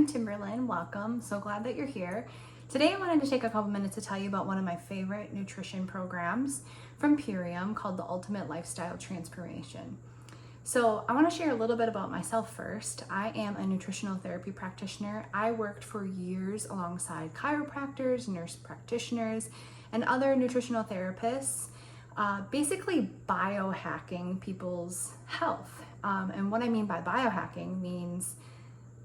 I'm Timberlyn. Welcome. So glad that you're here. Today I wanted to take a couple minutes to tell you about one of my favorite nutrition programs from Purium called the Ultimate Lifestyle Transformation. So I want to share a little bit about myself first. I am a nutritional therapy practitioner. I worked for years alongside chiropractors, nurse practitioners, and other nutritional therapists, basically biohacking people's health. And what I mean by biohacking means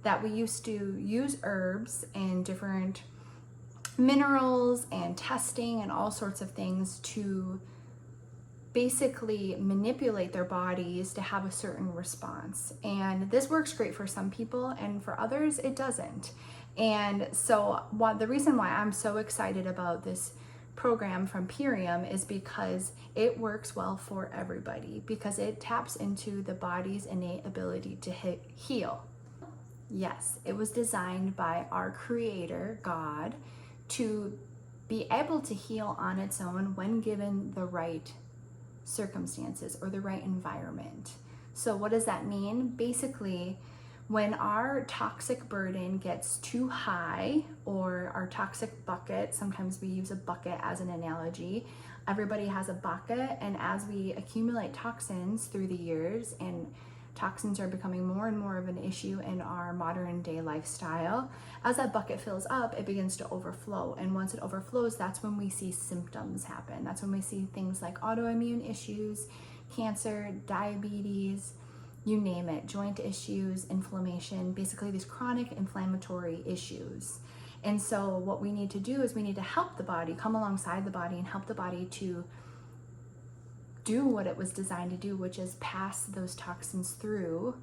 that we used to use herbs and different minerals and testing and all sorts of things to basically manipulate their bodies to have a certain response. And this works great for some people, and for others it doesn't. And so the reason why I'm so excited about this program from Purium is because it works well for everybody, because it taps into the body's innate ability to heal. Yes, it was designed by our creator, God, to be able to heal on its own when given the right circumstances or the right environment. So what does that mean? Basically, when our toxic burden gets too high, or our toxic bucket, sometimes we use a bucket as an analogy. Everybody has a bucket, and as we accumulate toxins through the years, and toxins are becoming more and more of an issue in our modern day lifestyle, as that bucket fills up, it begins to overflow. And once it overflows, that's when we see symptoms happen. That's when we see things like autoimmune issues, cancer, diabetes, you name it, joint issues, inflammation, basically these chronic inflammatory issues. And so what we need to do is we need to help the body, come alongside the body and help the body to do what it was designed to do, which is pass those toxins through.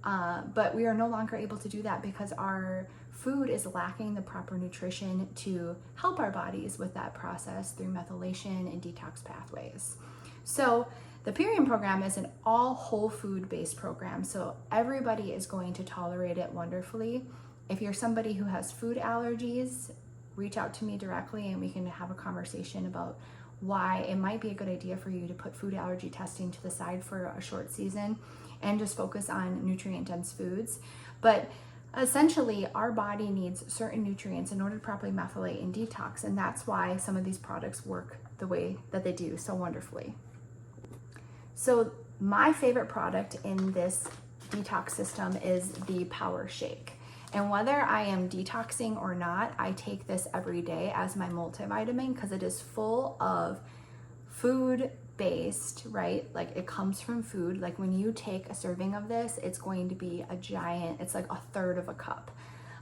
But we are no longer able to do that because our food is lacking the proper nutrition to help our bodies with that process through methylation and detox pathways. So the Purium program is an all whole food based program, so everybody is going to tolerate it wonderfully. If you're somebody who has food allergies, reach out to me directly and we can have a conversation about why it might be a good idea for you to put food allergy testing to the side for a short season and just focus on nutrient dense foods. But essentially, our body needs certain nutrients in order to properly methylate and detox, and that's why some of these products work the way that they do so wonderfully. So my favorite product in this detox system is the Power Shake. And whether I am detoxing or not, I take this every day as my multivitamin because it is full of food-based, right? Like it comes from food. Like when you take a serving of this, it's going to be a giant, it's like a third of a cup.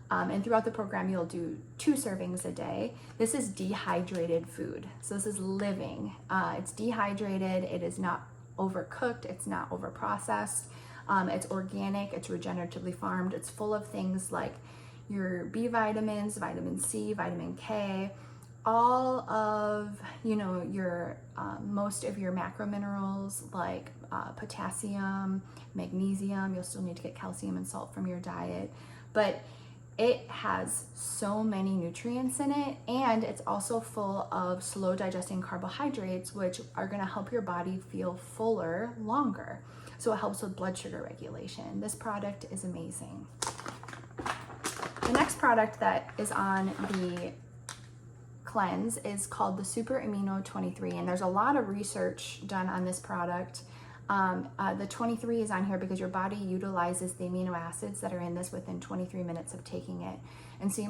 And throughout the program, you'll do 2 servings a day. This is dehydrated food. So this is living. It's dehydrated. It is not overcooked. It's not overprocessed. It's organic, it's regeneratively farmed. It's full of things like your B vitamins, vitamin C, vitamin K, all of, your most of your macro minerals like potassium, magnesium. You'll still need to get calcium and salt from your diet, but it has so many nutrients in it, and it's also full of slow digesting carbohydrates, which are going to help your body feel fuller longer. So it helps with blood sugar regulation. This product is amazing. The next product that is on the cleanse is called the Super Amino 23, and there's a lot of research done on this product. The 23 is on here because your body utilizes the amino acids that are in this within 23 minutes of taking it. And so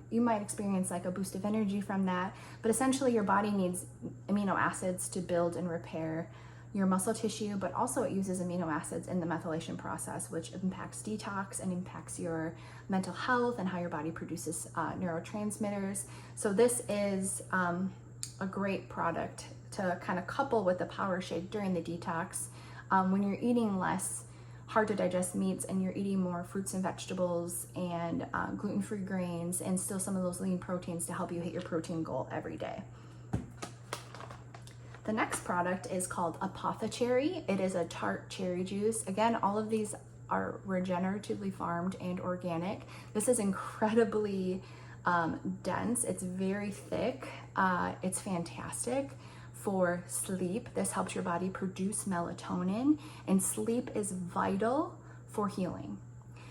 you might experience like a boost of energy from that, but essentially your body needs amino acids to build and repair your muscle tissue, but also it uses amino acids in the methylation process, which impacts detox and impacts your mental health and how your body produces neurotransmitters. So this is a great product to kind of couple with the Power Shake during the detox. When you're eating less hard to digest meats and you're eating more fruits and vegetables and gluten-free grains and still some of those lean proteins to help you hit your protein goal every day. The next product is called Apothecary. It is a tart cherry juice. Again, all of these are regeneratively farmed and organic. This is incredibly dense. It's very thick. It's fantastic for sleep. This helps your body produce melatonin, and sleep is vital for healing.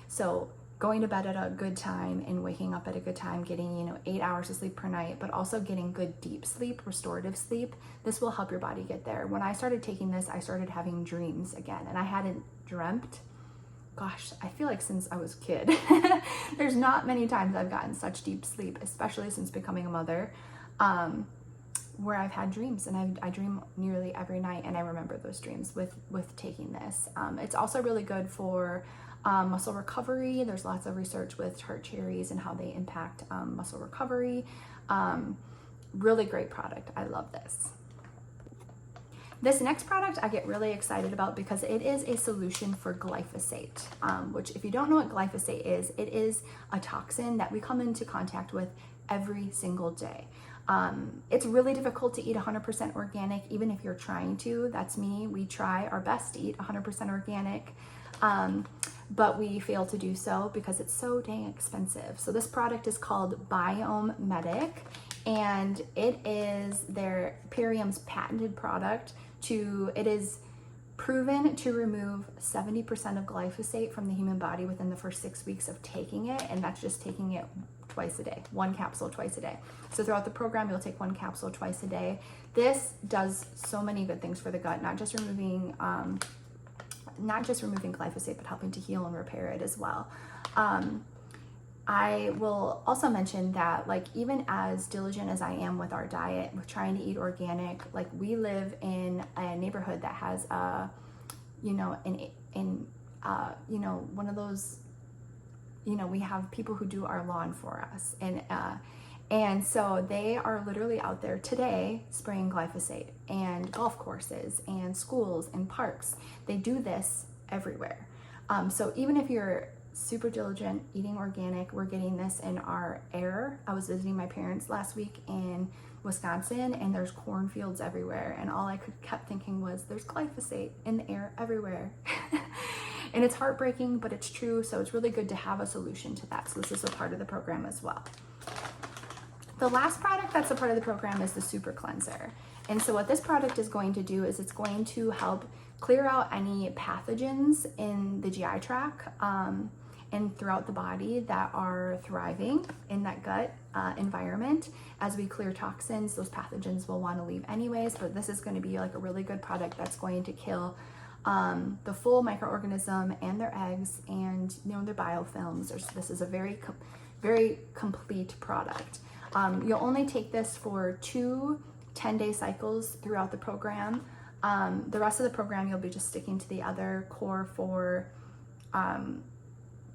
So going to bed at a good time and waking up at a good time, getting 8 hours of sleep per night, but also getting good deep sleep, restorative sleep. This will help your body get there. When I started taking this, I started having dreams again, and I hadn't dreamt, gosh, I feel like since I was a kid. There's not many times I've gotten such deep sleep, especially since becoming a mother, where I've had dreams, and I dream nearly every night, and I remember those dreams with taking this. It's also really good for muscle recovery. There's lots of research with tart cherries and how they impact muscle recovery. Really great product. I love this. This next product I get really excited about because it is a solution for glyphosate, which, if you don't know what glyphosate is, it is a toxin that we come into contact with every single day. It's really difficult to eat 100% organic, even if you're trying to. That's me. We try our best to eat 100% organic, but we fail to do so because it's so dang expensive. So this product is called Biome Medic, and it is their Purium's patented product. It is proven to remove 70% of glyphosate from the human body within the first 6 weeks of taking it, and that's just taking it twice a day, 1 capsule twice a day. So throughout the program, you'll take 1 capsule twice a day. This does so many good things for the gut, not just removing glyphosate, but helping to heal and repair it as well. I will also mention that, like, even as diligent as I am with our diet, with trying to eat organic, like, we live in a neighborhood that has one of those, we have people who do our lawn for us, and so they are literally out there today spraying glyphosate, and golf courses and schools and parks. They do this everywhere. So even if you're super diligent eating organic, we're getting this in our air. I was visiting my parents last week in Wisconsin, and there's cornfields everywhere, and all I kept thinking was, there's glyphosate in the air everywhere. And it's heartbreaking, but it's true. So it's really good to have a solution to that. So this is a part of the program as well. The last product that's a part of the program is the Super Cleanser. And so what this product is going to do is it's going to help clear out any pathogens in the GI tract and throughout the body that are thriving in that gut environment. As we clear toxins, those pathogens will want to leave anyways, but this is going to be like a really good product that's going to kill the full microorganism and their eggs and their biofilms. This is a very complete product. You'll only take this for 2 10-day cycles throughout the program. The rest of the program, you'll be just sticking to the other core 4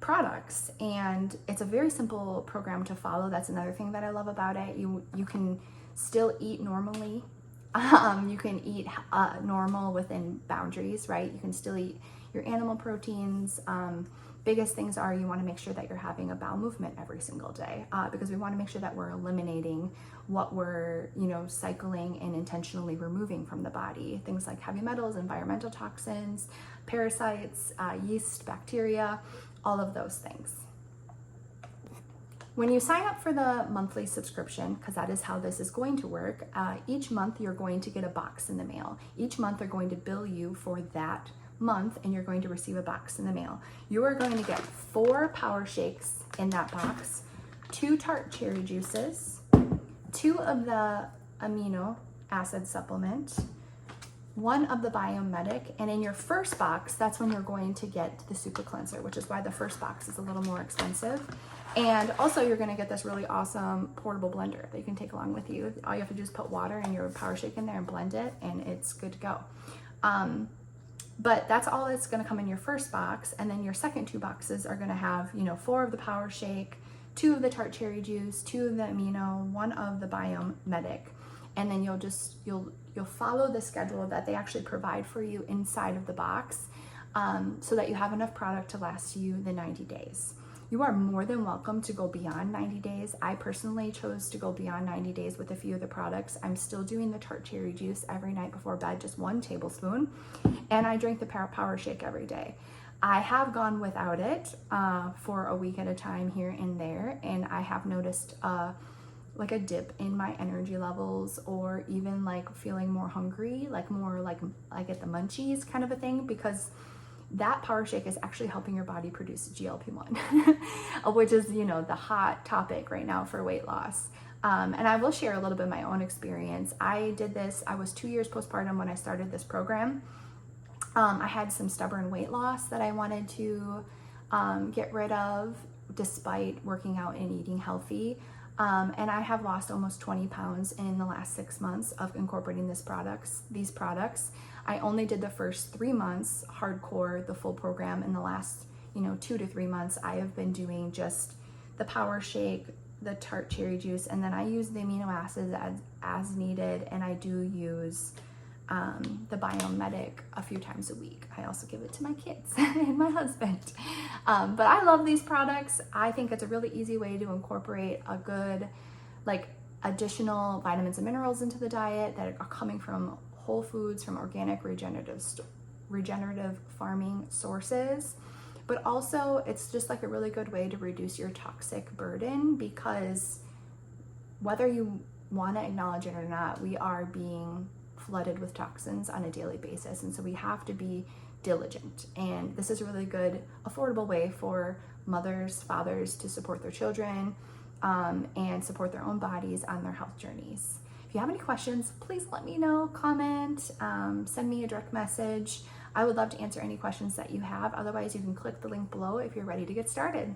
products, and it's a very simple program to follow. That's another thing that I love about it. You can still eat normally. You can eat normal within boundaries, right? You can still eat your animal proteins. Biggest things are, you want to make sure that you're having a bowel movement every single day, because we want to make sure that we're eliminating what we're cycling and intentionally removing from the body. Things like heavy metals, environmental toxins, parasites, yeast, bacteria, all of those things. When you sign up for the monthly subscription, because that is how this is going to work, each month you're going to get a box in the mail. Each month they're going to bill you for that month, and you're going to receive a box in the mail. You are going to get 4 power shakes in that box, 2 tart cherry juices, 2 of the amino acid supplement, 1 of the Biome Medic, and in your first box, that's when you're going to get the Super Cleanser, which is why the first box is a little more expensive. And also you're going to get this really awesome portable blender that you can take along with you. All you have to do is put water and your power shake in there and blend it, and it's good to go. But that's all that's going to come in your first box, and then your second 2 boxes are going to have 4 of the power shake, 2 of the tart cherry juice, 2 of the amino, 1 of the Biome Medic, and then you'll follow the schedule that they actually provide for you inside of the box, so that you have enough product to last you the 90 days. You are more than welcome to go beyond 90 days. I personally chose to go beyond 90 days with a few of the products. I'm still doing the tart cherry juice every night before bed, just 1 tablespoon, and I drink the power shake every day. I have gone without it for a week at a time here and there, and I have noticed like a dip in my energy levels, or even like feeling more hungry, like more like I get the munchies kind of a thing, because that power shake is actually helping your body produce GLP-1, which is, you know, the hot topic right now for weight loss. And I will share a little bit of my own experience. I did this, I was 2 years postpartum when I started this program. I had some stubborn weight loss that I wanted to get rid of despite working out and eating healthy. And I have lost almost 20 pounds in the last 6 months of incorporating these products. I only did the first 3 months hardcore, the full program. In the last, 2 to 3 months, I have been doing just the power shake, the tart cherry juice, and then I use the amino acids as needed, and I do use the Biomedic a few times a week. I also give it to my kids and my husband. But I love these products. I think it's a really easy way to incorporate a good, additional vitamins and minerals into the diet that are coming from whole foods, from organic regenerative farming sources. But also it's just a really good way to reduce your toxic burden, because whether you want to acknowledge it or not, we are being flooded with toxins on a daily basis. And so we have to be diligent. And this is a really good, affordable way for mothers, fathers to support their children and support their own bodies on their health journeys. If you have any questions, please let me know, comment, send me a direct message. I would love to answer any questions that you have. Otherwise, you can click the link below if you're ready to get started.